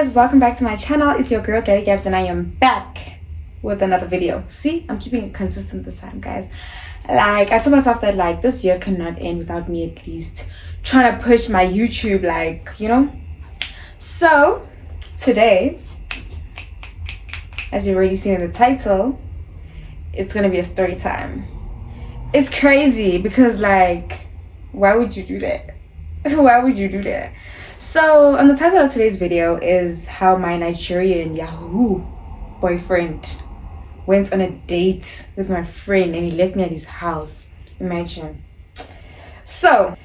guys, welcome back to my channel. It's your girl Gabby Gabs and I am back with another video. See, I'm keeping it consistent this time, guys. Like, I told myself that like this year cannot end without me at least trying to push my YouTube, like, you know. So today, as you've already seen in the title, it's gonna be a story time. It's crazy because like, why would you do that? Why would you do that? So, on the title of today's video is how my Nigerian Yahoo boyfriend went on a date with my friend and he left me at his house. Imagine. So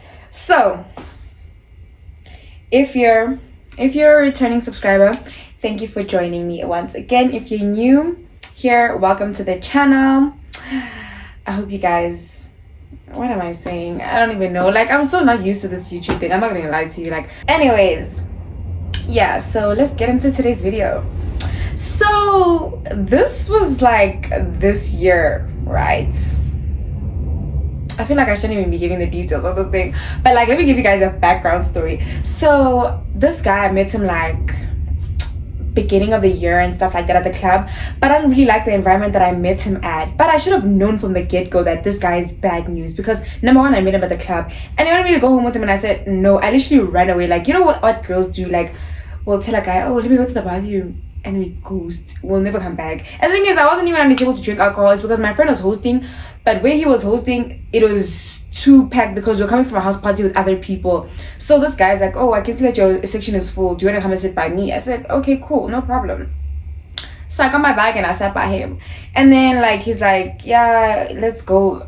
if you're a returning subscriber, thank you for joining me once again. If you're new here, welcome to the channel. I hope you guys, what am I saying? I don't even know. Like, I'm so not used to this YouTube thing. I'm not gonna lie to you. Like, anyways, yeah, so let's get into today's video. So this was like this year, right? I feel like I shouldn't even be giving the details of the thing, but like, let me give you guys a background story. So this guy, I met him like beginning of the year and stuff like that at the club, but I didn't really like the environment that I met him at. But I should have known from the get-go that this guy is bad news, because number one, I met him at the club and he wanted me to go home with him, and I said no. I literally ran away. Like, you know what girls do? Like, we'll tell a guy, oh, let me go to the bathroom, and we ghost. We'll never come back. And the thing is, I wasn't even on the table to drink alcohol. It's because my friend was hosting, but where he was hosting, it was too packed because we're coming from a house party with other people. So this guy's like, oh, I can see that your section is full. Do you want to come and sit by me? I said, okay, cool, no problem. So I got my bag and I sat by him. And then like, he's like, yeah, let's go.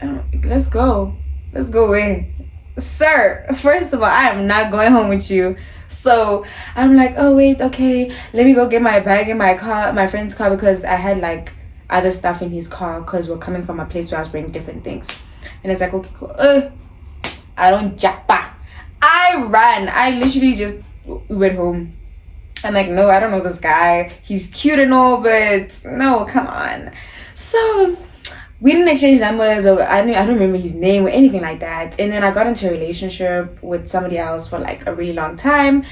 Let's go where? Sir, first of all, I am not going home with you. So I'm like, oh wait, okay, let me go get my bag in my car, my friend's car, because I had like other stuff in his car because we're coming from a place where I was bringing different things. And it's like, okay, cool. I don't japa. I ran. I literally just went home. I'm like, no, I don't know this guy. He's cute and all, but no, come on. So we didn't exchange numbers, or I don't remember his name or anything like that. And then I got into a relationship with somebody else for like a really long time.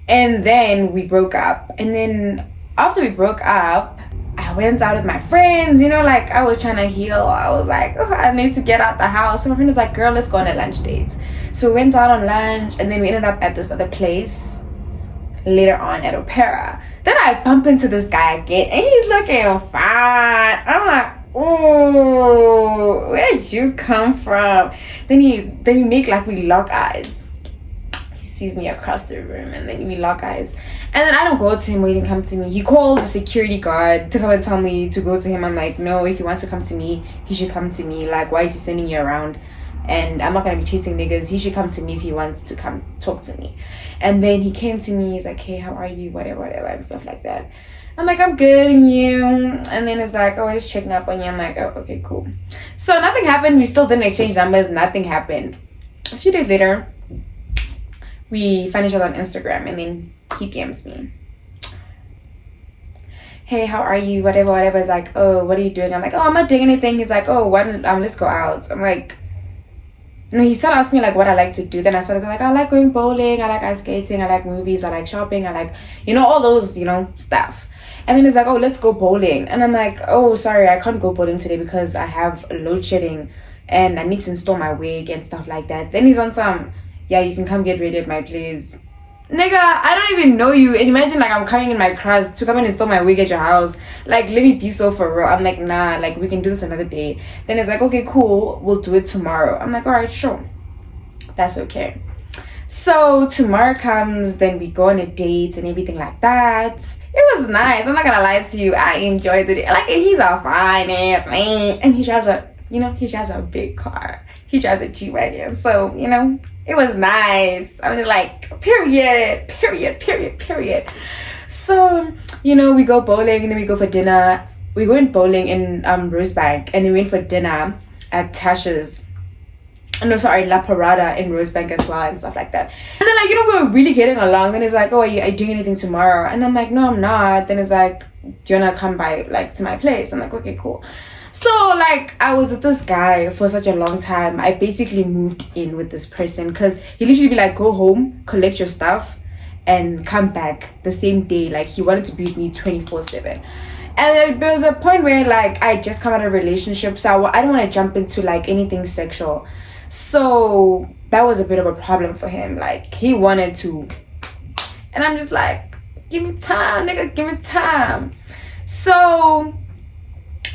And then we broke up. And then after we broke up, I went out with my friends, you know, like I was trying to heal. I was like, oh, I need to get out the house. So my friend was like, girl, let's go on a lunch date. So we went out on lunch, and then we ended up at this other place later on at Opera. Then I bump into this guy again, and he's looking fine. I'm like, oh, where did you come from? Then we make like we lock eyes. He sees me across the room, and then we lock eyes. And then I don't go to him, waiting come to me. He calls the security guard to come and tell me to go to him. I'm like, no, if he wants to come to me, he should come to me. Like, why is he sending you around? And I'm not gonna be chasing niggas. He should come to me if he wants to come talk to me. And then he came to me, he's like, hey, how are you? Whatever, and stuff like that. I'm like, I'm good, and you? And then it's like, oh, just checking up on you. I'm like, oh, okay, cool. So nothing happened. We still didn't exchange numbers. Nothing happened. A few days later, we find each other on Instagram, and then he DMs me, hey, how are you? Whatever. It's like, oh, what are you doing? I'm like, oh, I'm not doing anything. He's like, oh, let's go out. I'm like, no. He started asking me like what I like to do. Then I started like, I like going bowling, I like ice skating, I like movies, I like shopping, I like, you know, all those, you know, stuff. And then he's like, oh, let's go bowling. And I'm like, oh, sorry, I can't go bowling today because I have load shedding and I need to install my wig and stuff like that. Then he's on some, yeah, you can come get ready at my place. Nigga, I don't even know you, and imagine like I'm coming in my class to come and install my wig at your house. Like, let me be so for real. I'm like, nah, like we can do this another day. Then it's like, okay, cool, we'll do it tomorrow. I'm like, all right, sure, that's okay. So tomorrow comes, then we go on a date and everything like that. It was nice, I'm not gonna lie to you. I enjoyed the day. Like, he's a fine ass man, and he drives a big car. He drives a G-Wagon, so you know, it was nice. I'm just like, period. So, you know, we go bowling and then we go for dinner. We went bowling in Rosebank, and then we went for dinner at Tasha's. No, sorry, La Parada in Rosebank as well, and stuff like that. And then like, you know, we were really getting along. Then it's like, oh, are you doing anything tomorrow? And I'm like, no, I'm not. Then it's like, do you wanna come by like to my place? I'm like, okay, cool. So like, I was with this guy for such a long time. I basically moved in with this person because he literally be like, go home, collect your stuff, and come back the same day. Like, he wanted to be with me 24/7. And there was a point where, like, I just come out of a relationship, so I don't want to jump into, like, anything sexual. So that was a bit of a problem for him. Like, he wanted to. And I'm just like, give me time, nigga, give me time. So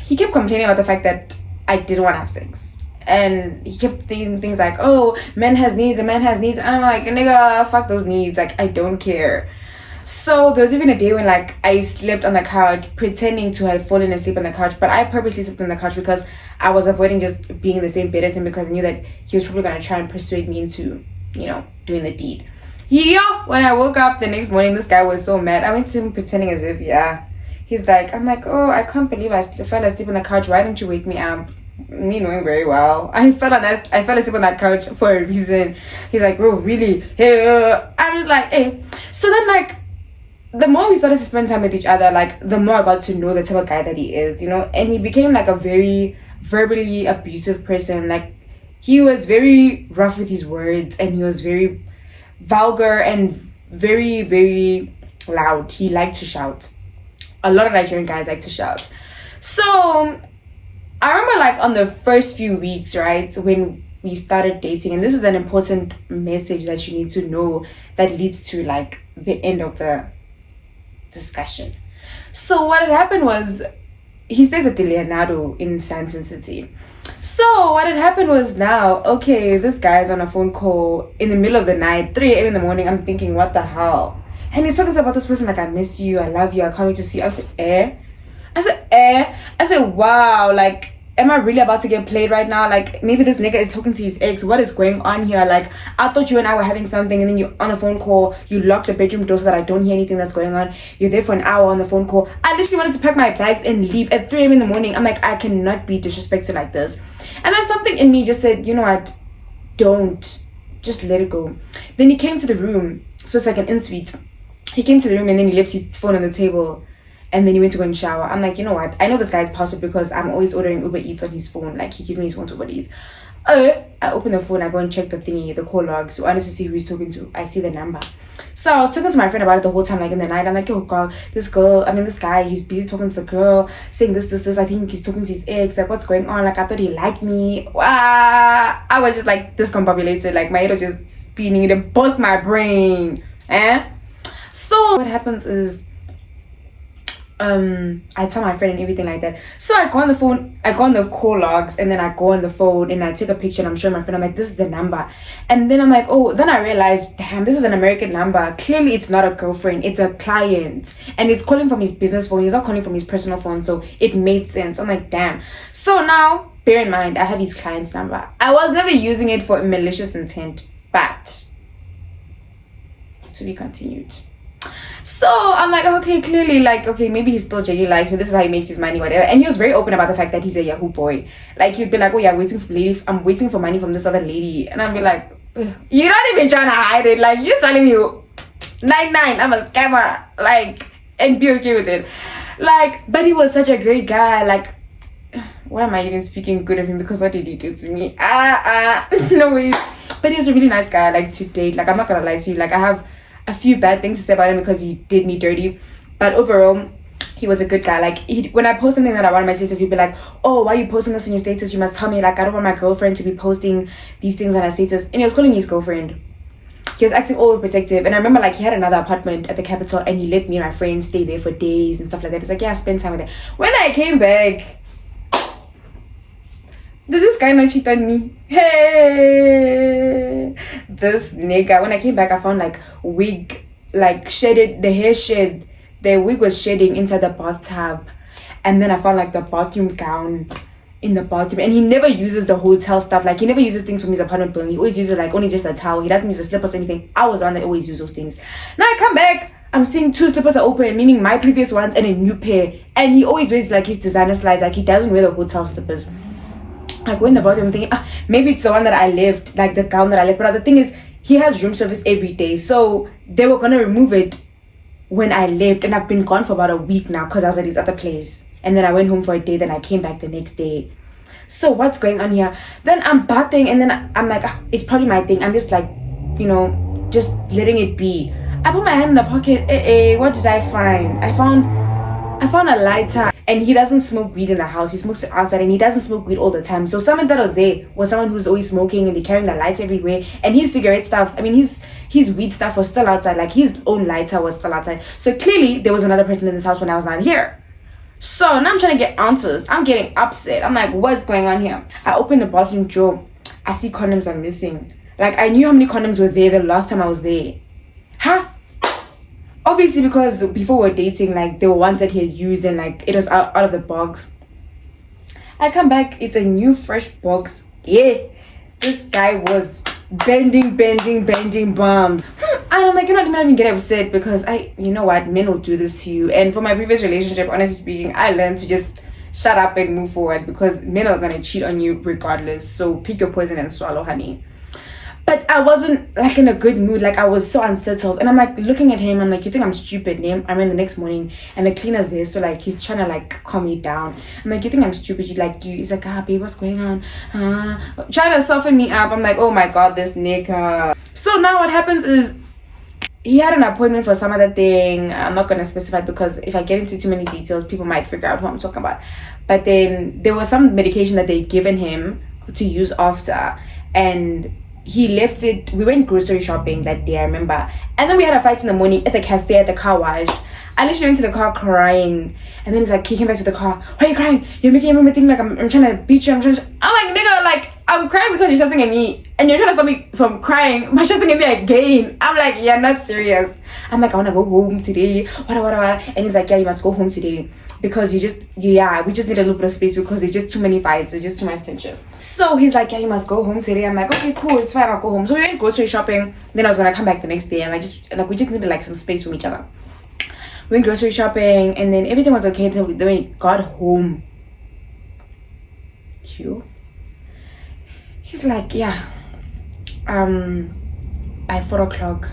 he kept complaining about the fact that I didn't want to have sex. And he kept saying things like, oh, man has needs, a man has needs. And I'm like, nigga, fuck those needs. Like, I don't care. So there was even a day when, like, I slept on the couch pretending to have fallen asleep on the couch, but I purposely slept on the couch because I was avoiding just being in the same bed as him, because I knew that he was probably going to try and persuade me into, you know, doing the deed. When I woke up the next morning, this guy was so mad. I went to him pretending as if, he's like, I'm like, oh, I can't believe I fell asleep on the couch. Why didn't you wake me up? Me knowing very well, I fell asleep on that couch for a reason. He's like, bro, really? I'm just like, hey. So then, like, the more we started to spend time with each other, like, the more I got to know the type of guy that he is, you know. And he became, like, a very verbally abusive person. Like, he was very rough with his words, and he was very vulgar and very, very loud. He liked to shout. A lot of Nigerian guys like to shout. So I remember, like, on the first few weeks, right, when we started dating, and this is an important message that you need to know that leads to, like, the end of the discussion. So what had happened was, he stays at the Leonardo in Sanson City. So what had happened was, now, okay, this guy's on a phone call in the middle of the night, 3 a.m. in the morning. I'm thinking, what the hell? And he's talking about this person like, I miss you, I love you, I can't wait to see you. I said, I said, wow, like, am I really about to get played right now? Like, maybe this nigga is talking to his ex. What is going on here? Like, I thought you and I were having something, and then you on the phone call, you lock the bedroom door so that I don't hear anything that's going on. You're there for an hour on the phone call. I literally wanted to pack my bags and leave at 3 a.m. in the morning. I'm like, I cannot be disrespected like this. And then something in me just said, you know what? Don't. Just let it go. Then he came to the room. So it's like an in-suite. He came to the room, and then he left his phone on the table. And then he went to go and shower. I'm like, you know what? I know this guy's passive because I'm always ordering Uber Eats on his phone. Like, he gives me his phone to Uber Eats. I open the phone, I go and check the thingy, the call logs. So I wanted to see who he's talking to. I see the number. So I was talking to my friend about it the whole time, like, in the night. I'm like, oh god, this guy, he's busy talking to the girl, saying this. I think he's talking to his ex. Like, what's going on? Like, I thought he liked me. I was just like discombobulated. Like, my head was just spinning. It burst my brain. So what happens is, I tell my friend and everything like that. So I go on the phone, I go on the call logs, and then I go on the phone and I take a picture and I'm showing my friend. I'm like, this is the number. And then I'm like, oh, then I realized, damn, this is an American number. Clearly it's not a girlfriend, it's a client, and it's calling from his business phone. He's not calling from his personal phone. So it made sense. I'm like, damn. So now, bear in mind, I have his client's number. I was never using it for malicious intent, but to be continued. So I'm like, okay, clearly, like, okay, maybe he still genuinely likes me. This is how he makes his money, whatever. And he was very open about the fact that he's a Yahoo boy. Like, he'd be like, oh yeah, I'm waiting for money from this other lady. And I'd be like, ugh, you're not even trying to hide it. Like, you're telling me 99, I'm a scammer. Like, and be okay with it. Like, but he was such a great guy. Like, why am I even speaking good of him? Because what did he do to me? No way. But he was a really nice guy, like, to date. Like, I'm not gonna lie to you. Like, I have a few bad things to say about him because he did me dirty, but overall he was a good guy. Like, when I post something that I want on my status, he'd be like, oh, why are you posting this on your status? You must tell me. Like, I don't want my girlfriend to be posting these things on her status. And he was calling me his girlfriend. He was acting overprotective. And I remember, like, he had another apartment at the capital and he let me and my friends stay there for days and stuff like that. It's like, yeah, I spent time with it. When I came back, did this guy not cheat on me? Hey, this nigga. When I came back, I found, like, wig, like, shedded, the hair shed. The wig was shedding inside the bathtub. And then I found, like, the bathroom gown in the bathroom. And he never uses the hotel stuff. Like, he never uses things from his apartment building. He always uses, like, only just a towel. He doesn't use the slippers or anything. I was the one that always use those things. Now I come back, I'm seeing 2 slippers are open, meaning my previous ones and a new pair. And he always wears, like, his designer slides. Like, he doesn't wear the hotel slippers. I go in the bathroom thinking, maybe it's the one that I left, like the gown that I left. But the thing is, he has room service every day. So they were going to remove it when I left. And I've been gone for about a week now because I was at his other place. And then I went home for a day. Then I came back the next day. So what's going on here? Then I'm bathing and then I'm like, it's probably my thing. I'm just like, you know, just letting it be. I put my hand in the pocket. What did I find? I found a lighter. And he doesn't smoke weed in the house. He smokes it outside, and he doesn't smoke weed all the time. So someone that was there was someone who's always smoking, and they carrying the lights everywhere. And his cigarette stuff, I mean, his weed stuff was still outside. Like, his own lighter was still outside. So clearly there was another person in this house when I was not here. So now I'm trying to get answers. I'm getting upset. I'm like, what's going on here? I open the bathroom drawer. I see condoms are missing. Like, I knew how many condoms were there the last time I was there. Huh? Obviously, because before we were dating, like, there were ones that he had used, and like, it was out of the box. I come back, it's a new fresh box. Yeah, this guy was bending bombs. And I'm like, not even get upset, because you know what, men will do this to you. And for my previous relationship, honestly speaking, I learned to just shut up and move forward, because men are gonna cheat on you regardless. So pick your poison and swallow, honey. But I wasn't like in a good mood. Like, I was so unsettled, and I'm like looking at him. I'm like, you think I'm stupid, name? I'm in the next morning, and the cleaner's there, so like he's trying to like calm me down. I'm like, you think I'm stupid? He's like, babe, what's going on? Trying to soften me up. I'm like, oh my god, this nigga. So now what happens is, he had an appointment for some other thing. I'm not gonna specify, because if I get into too many details, people might figure out who I'm talking about. But then there was some medication that they'd given him to use after, and he left it. We went grocery shopping that day, I remember, and then we had a fight in the morning at the cafe, at the car wash. I literally went to the car crying, and then he's like, he came back to the car. Why are you crying? You're making everyone think like I'm trying to beat you. I'm like, nigga, like, I'm crying because you're shouting at me, and you're trying to stop me from crying by shouting at me again. I'm like, yeah, not serious. I'm like, I want to go home today. What? And he's like, yeah, you must go home today, because we just need a little bit of space, because there's just too many fights, there's just too much tension. So he's like, yeah, you must go home today. I'm like, okay, cool, it's fine, I'll go home. So we went grocery shopping. Then I was gonna come back the next day, and we just needed like some space from each other. We went grocery shopping, and then everything was okay until then we got home. He's like, yeah, by 4 o'clock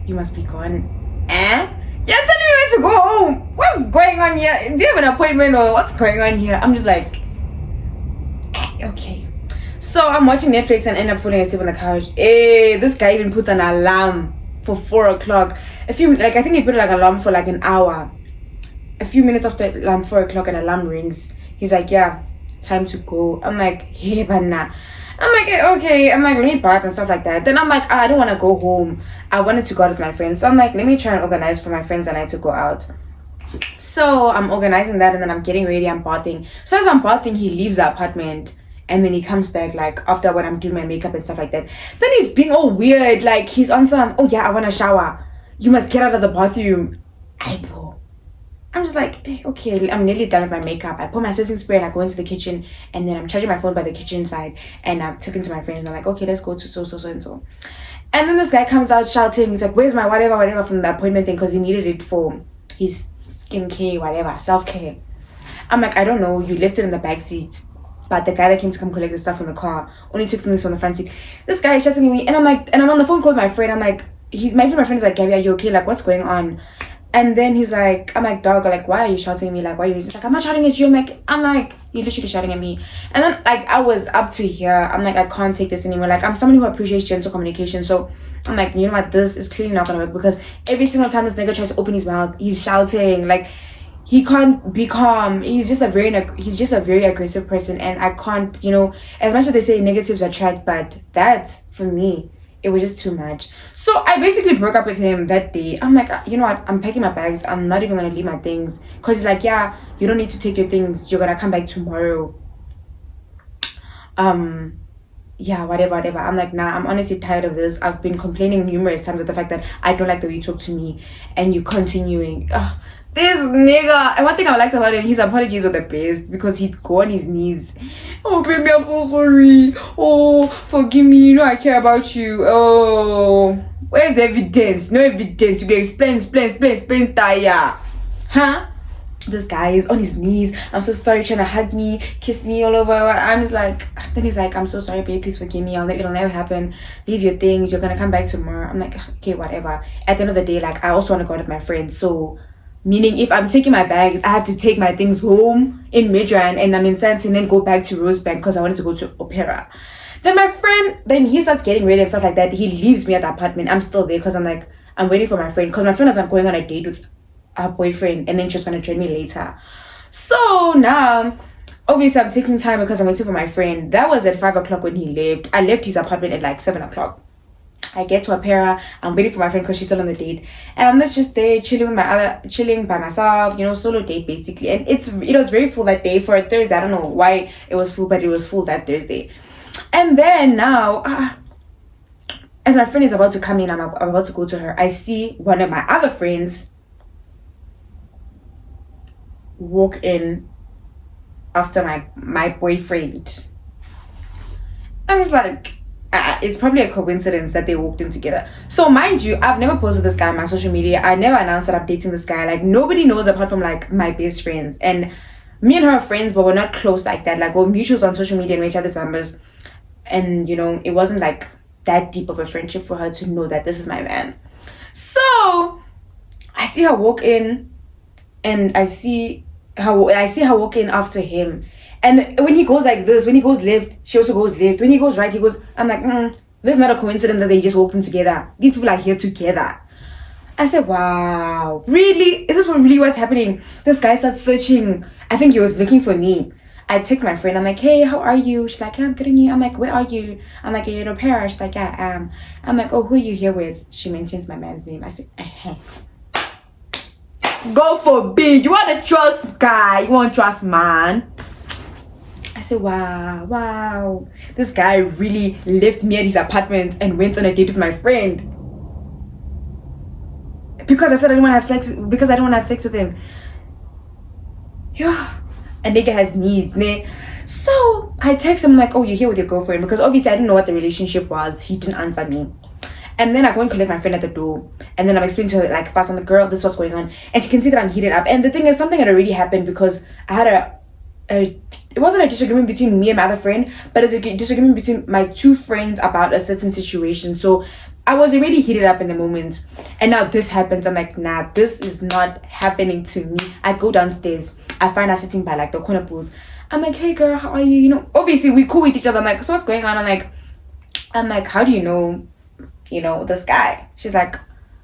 you must be gone. You're telling me when to go home? What's going on here? Do you have an appointment, or what's going on here? I'm just like, okay. So I'm watching Netflix and end up falling asleep on the couch. This guy even puts an alarm for 4 o'clock. I think he put like an alarm for like an hour. A few minutes after alarm 4 o'clock, an alarm rings. He's like, yeah, time to go. I'm like, hey, banana. I'm like, okay. I'm like, let me park and stuff like that. Then I'm like, I don't want to go home. I wanted to go out with my friends. So I'm like, let me try and organize for my friends and I to go out. So I'm organizing that, and then I'm getting ready, I'm bathing. So as I'm bathing, he leaves the apartment, and then he comes back like after when I'm doing my makeup and stuff like that. Then he's being all weird, like he's on some, oh yeah, I want to shower. You must get out of the bathroom. I'm just like, okay, I'm nearly done with my makeup. I put my setting spray and I go into the kitchen, and then I'm charging my phone by the kitchen side, and I'm talking to my friends. I'm like, okay, let's go to so and so. And then this guy comes out shouting. He's like, where's my whatever from the appointment thing, because he needed it for his skincare, whatever, self-care. I'm like, I don't know, you left it in the back seat, but the guy that came to come collect the stuff from the car only took things from the front seat. This guy is shouting at me, and I'm like, and I'm on the phone call with my friend. I'm like, my friend is like, Gabby, are you okay? Like, what's going on? And then he's like, I'm like, dog, like, why are you shouting at me? Like, why are you? He's like, I'm not shouting at you. I'm like, you're literally shouting at me. And then like, I was up to here. I'm like, I can't take this anymore. Like, I'm someone who appreciates gentle communication. So I'm like, you know what? This is clearly not gonna work, because every single time this nigga tries to open his mouth, he's shouting. Like, he can't be calm. He's just a very aggressive person, and I can't, as much as they say negatives attract, but that for me, it was just too much. So I basically broke up with him that day. I'm like, you know what? I'm packing my bags. I'm not even gonna leave my things, because he's like, yeah, you don't need to take your things. You're gonna come back tomorrow. Yeah, whatever. I'm like, nah, I'm honestly tired of this. I've been complaining numerous times of the fact that I don't like the way you talk to me, and you continuing. This nigga, and one thing I liked about him, his apologies were the best, because he'd go on his knees. Oh baby, I'm so sorry. Oh, forgive me, I care about you. Oh, where's the evidence? No evidence. You can explain, tire. Huh? This guy is on his knees. I'm so sorry, trying to hug me, kiss me all over. I'm just like, then he's like, I'm so sorry, babe, please forgive me. It'll never happen. Leave your things. You're gonna come back tomorrow. I'm like, okay, whatever. At the end of the day, like, I also want to go out with my friends. So, meaning if I'm taking my bags, I have to take my things home in Midrand, and I'm in Santi, and then go back to Rosebank because I wanted to go to Opera. Then my friend, then he starts getting ready and stuff like that. He leaves me at the apartment. I'm still there because I'm like, I'm waiting for my friend because my friend was going on a date with her boyfriend, and then she was going to join me later. So now, obviously, I'm taking time because I'm waiting for my friend. That was at 5 o'clock when he left. I left his apartment at like 7 o'clock. I get to Opera. I'm waiting for my friend because she's still on the date, and I'm just there chilling by myself, solo date basically. And it was very full that day for a Thursday. I don't know why it was full, but it was full that Thursday. And then now, as my friend is about to come in, I'm about to go to her. I see one of my other friends walk in after my boyfriend. I was like, it's probably a coincidence that they walked in together. So mind you, I've never posted this guy on my social media. I never announced that I'm dating this guy. Like, nobody knows apart from like my best friends. And me and her are friends, but we're not close like that. Like, we're mutuals on social media and we each other's numbers. And it wasn't like that deep of a friendship for her to know that this is my man. So I see her walk in, and I see her walk in after him. And when he goes like this, when he goes left, she also goes left. When he goes right, he goes. I'm like, this is not a coincidence that they just walked in together. These people are here together. I said, wow, really? Is this really what's happening? This guy starts searching. I think he was looking for me. I text my friend. I'm like, hey, how are you? She's like, yeah, I'm good, and you? I'm like, where are you? I'm like, are you in a pair? She's like, yeah, I am. I'm like, oh, who are you here with? She mentions my man's name. I said, God forbid. You want to trust guy. You want to trust man. I said, wow. This guy really left me at his apartment and went on a date with my friend. Because I said I didn't want to have sex. Because I didn't want to have sex with him. Yeah. A nigga has needs, ne? So I text him like, oh, you're here with your girlfriend, because obviously I didn't know what the relationship was. He didn't answer me. And then I go and collect my friend at the door, and then I'm explaining to her like, fast on the girl, this is what's going on, and she can see that I'm heated up. And the thing is, something had already happened because I had it wasn't a disagreement between me and my other friend, but it's a disagreement between my two friends about a certain situation. So I was already heated up in the moment, and now this happens. I'm like, nah, this is not happening to me. I go downstairs. I find her sitting by like the corner booth. I'm like, hey girl, how are you? Obviously we cool with each other. I'm like, so what's going on? I'm like, how do you know this guy? She's like,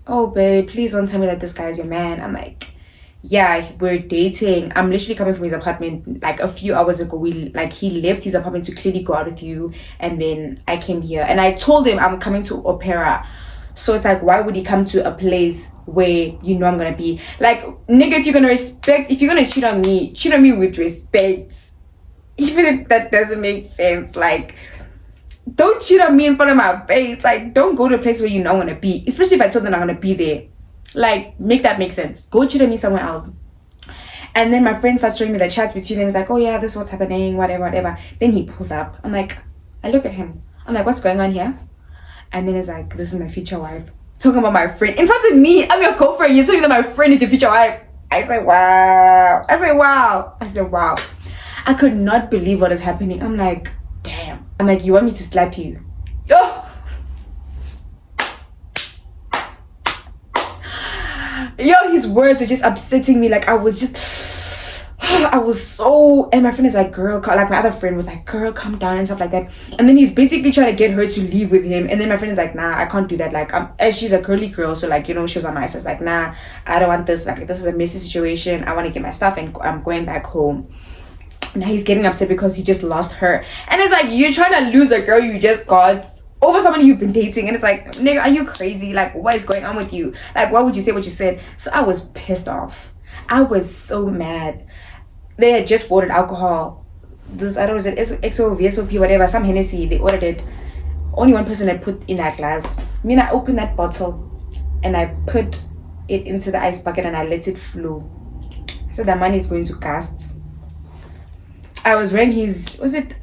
oh babe, please don't tell me that this guy is your man. I'm like, yeah, we're dating. I'm literally coming from his apartment like a few hours ago. He left his apartment to clearly go out with you, and then I came here and I told him I'm coming to Opera. So it's like, why would he come to a place where I'm gonna be? Like, nigga, if you're gonna cheat on me with respect. Even if that doesn't make sense, like, don't cheat on me in front of my face. Like, don't go to a place where you're not gonna be, especially if I told them I'm gonna be there. Like, make that make sense. Go cheat on me somewhere else. And then my friend starts showing me the chats between them. He's like, oh yeah, this is what's happening, whatever. Then he pulls up. I'm like, I look at him. I'm like, what's going on here? And then it's like, this is my future wife. Talking about my friend in front of me. I'm your girlfriend. You're telling me that my friend is your future wife. I said, wow. I could not believe what is happening. I'm like, damn. I'm like, you want me to slap you? Yo, his words were just upsetting me. Like, I was so, and my friend is like, girl, like my other friend was like, girl, calm down and stuff like that. And then he's basically trying to get her to leave with him. And then my friend is like, nah, I can't do that. Like, she's a curly girl, so like, she was on my side. Like, nah, I don't want this. Like, this is a messy situation. I want to get my stuff and I'm going back home. Now he's getting upset because he just lost her. And it's like, you're trying to lose a girl you just got over someone you've been dating. And it's like, nigga, are you crazy? Like, what is going on with you? Like, why would you say what you said? So I was pissed off. I was so mad. They had just ordered alcohol. This, I don't know, is it XO, VSOP, whatever, some Hennessy. They ordered it. Only one person had put in that glass. I opened that bottle and I put it into the ice bucket and I let it flow. So the money is going to cast. I was wearing I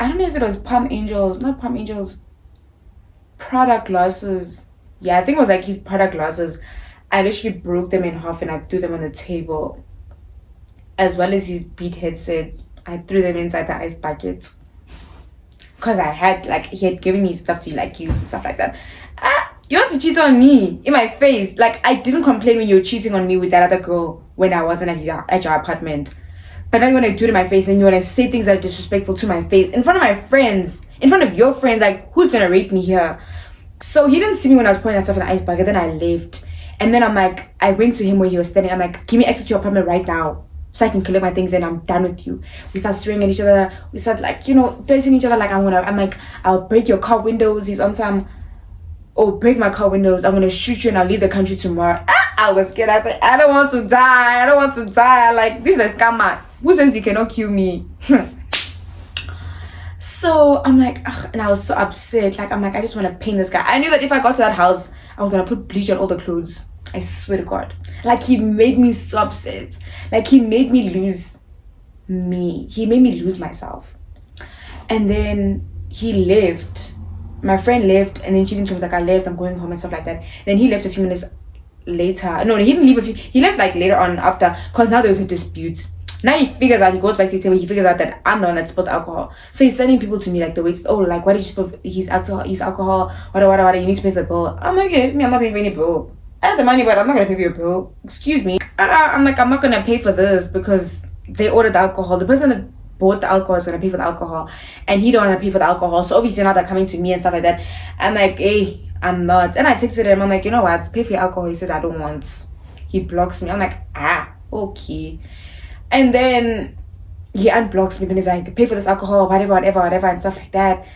don't know if it was Prada glasses. Yeah, I think it was like his Prada glasses. I literally broke them in half and I threw them on the table. As well as his beat headsets. I threw them inside the ice bucket. Because he had given me stuff to like use and stuff like that. You want to cheat on me in my face? Like, I didn't complain when you were cheating on me with that other girl when I wasn't at your apartment. But now you want to do it in my face and you want to say things that are disrespectful to my face in front of my friends, in front of your friends. Like, who's gonna rape me here? So he didn't see me when I was pouring that stuff in the ice bucket. Then I left And then I'm like, I went to him where he was standing. I'm like, give me access to your apartment right now so I can collect my things and I'm done with you. We start swearing at each other. We start like, you know, threatening each other. Like, I'm like, I'll break your car windows. He's on some, oh, break my car windows. I'm going to shoot you and I'll leave the country tomorrow. I was scared. I said, I don't want to die. I don't want to die. Like, this is a scammer. Who says he cannot kill me? So I'm like, ugh, and I was so upset. Like, I'm like, I just want to paint this guy. I knew that if I got to that house, I was going to put bleach on all the clothes. I swear to God. Like, he made me so upset. Like, he made me lose me. He made me lose myself. And then he left. My friend left, and then she was like, I left, I'm going home and stuff like that. Then he left a few minutes later. No, he didn't leave he left like later on after, because now there was a dispute. Now he figures out, he goes back to his table, he figures out that I'm the one that spilled alcohol. So he's sending people to me like the waits, oh, like, why did you spill his alcohol, what, you need to pay for the bill. I'm like, okay, I'm not paying for any bill. I have the money, but I'm not gonna pay for your bill. Excuse me. I'm like, I'm not gonna pay for this because they ordered the alcohol. The person that bought the alcohol is gonna pay for the alcohol, and he don't wanna pay for the alcohol. So obviously now they're coming to me and stuff like that. I'm like, hey, I'm not. And I texted him. I'm like, you know what? Pay for your alcohol. He said, I don't want. He blocks me. I'm like, okay. And then he unblocks me. Then he's like, pay for this alcohol, whatever, and stuff like that.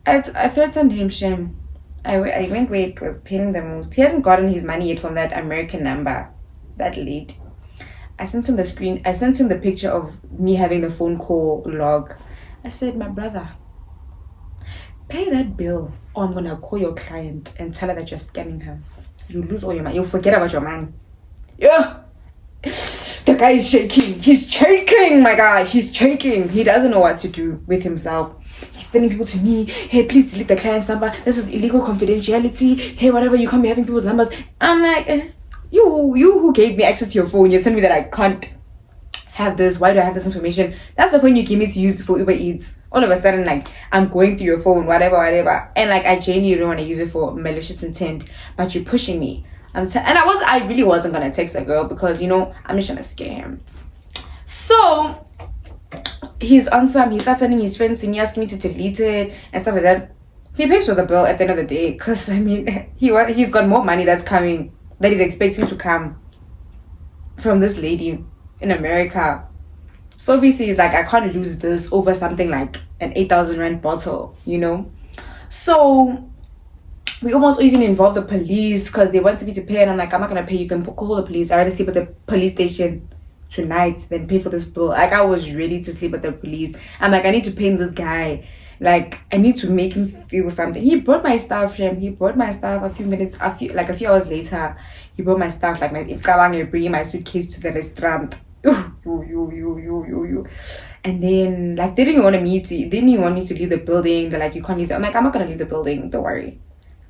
I threatened him, shame. I went where it was paying the most. He hadn't gotten his money yet from that American number that late. I sent him the picture of me having the phone call log. I said, my brother, pay that bill or I'm gonna call your client and tell her that you're scamming her. You'll lose all your money. You'll forget about your money. Yeah. The guy is shaking. He's shaking, my guy. He's shaking. He doesn't know what to do with himself. He's sending people to me. Hey, please delete the client's number. This is illegal confidentiality. Hey, whatever, you can't be having people's numbers. I'm like, you who gave me access to your phone, you're telling me that I can't have this. Why do I have this information? That's the phone you gave me to use for Uber Eats. All of a sudden, like, I'm going through your phone, whatever. And like, I genuinely don't want to use it for malicious intent, but you're pushing me. And I really wasn't gonna text a girl because, you know, I'm just trying to scare him. So he's on some, he starts sending his friends to me, asking me to delete it and stuff like that. He pays for the bill at the end of the day because, I mean, he's got more money that's coming, that he's expecting to come from this lady in America. So obviously he's like, I can't lose this over something like an 8,000 rand bottle, you know. So we almost even involved the police because they wanted me to pay, and I'm like, I'm not gonna pay. You can call the police. I'd rather sleep at the police station tonight than pay for this bill. Like, I was ready to sleep at the police. I'm like, I need to pay this guy. Like, I need to make him feel something. He brought my stuff, Shem. He brought my stuff a few hours later. He brought my stuff, like bringing my suitcase to the restaurant. And then, like, they didn't want me to leave the building. They're like, you can't leave. I'm like, I'm not gonna leave the building. Don't worry.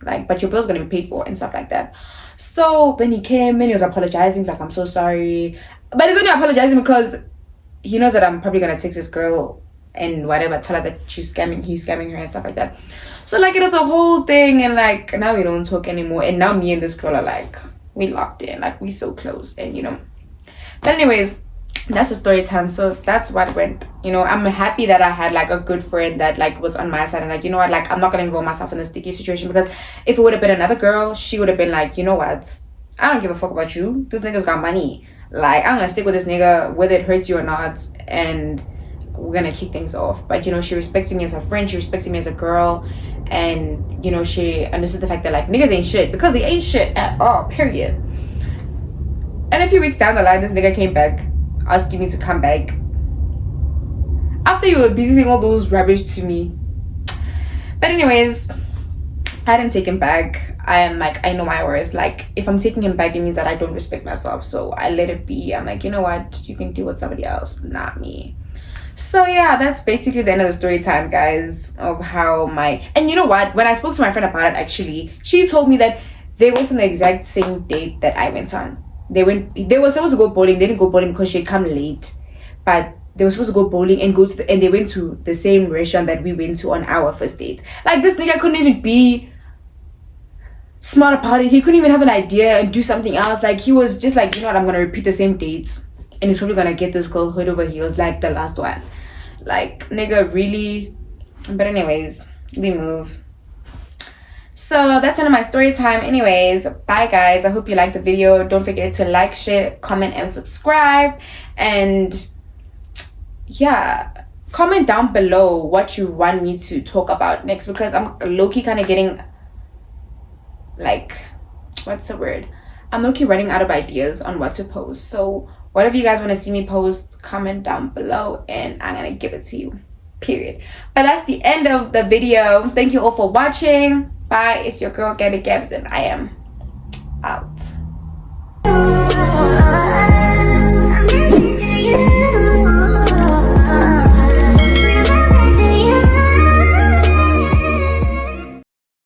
Like, but your bill's gonna be paid for and stuff like that. So then he came and he was apologizing. He's like, I'm so sorry. But he's only apologizing because he knows that I'm probably gonna text this girl and whatever, tell her that he's scamming her and stuff like that. So like, it was a whole thing, and like, now we don't talk anymore. And now me and this girl are like, we locked in, like, we so close, and you know. But anyways, that's the story time. So that's what went, you know. I'm happy that I had like a good friend that like was on my side, and like, you know what, like, I'm not gonna involve myself in a sticky situation, because if it would have been another girl, she would have been like, you know what, I don't give a fuck about you. This nigga's got money. Like, I'm gonna stick with this nigga whether it hurts you or not, and we're gonna kick things off. But you know, she respects me as a friend, she respects me as a girl, and you know, she understood the fact that like, niggas ain't shit, because they ain't shit at all, period. And a few weeks down the line, this nigga came back asking me to come back after you were busy saying all those rubbish to me. But anyways, I didn't take him back. I am like, I know my worth. Like, if I'm taking him back, it means that I don't respect myself, so I let it be. I'm like, you know what, you can deal with somebody else, not me. So yeah, that's basically the end of the story time, guys, of how and you know what, when I spoke to my friend about it, actually, she told me that they went on the exact same date that I went on. They were supposed to go bowling. They didn't go bowling because she had come late, but they were supposed to go bowling and and they went to the same restaurant that we went to on our first date. Like, this nigga couldn't even be smart about it. He couldn't even have an idea and do something else. Like, he was just like, you know what, I'm gonna repeat the same dates, and he's probably gonna get this girl head over heels like the last one. Like, nigga, really? But anyways, we move. So that's end of my story time. Anyways, bye guys. I hope you liked the video. Don't forget to like, share, comment, and subscribe. And yeah, comment down below what you want me to talk about next, because I'm low-key kind of getting, like, what's the word? I'm low-key running out of ideas on what to post. So whatever you guys want to see me post, comment down below and I'm gonna give it to you, period. But that's the end of the video. Thank you all for watching. Bye. It's your girl Gabby Gabs and I am out.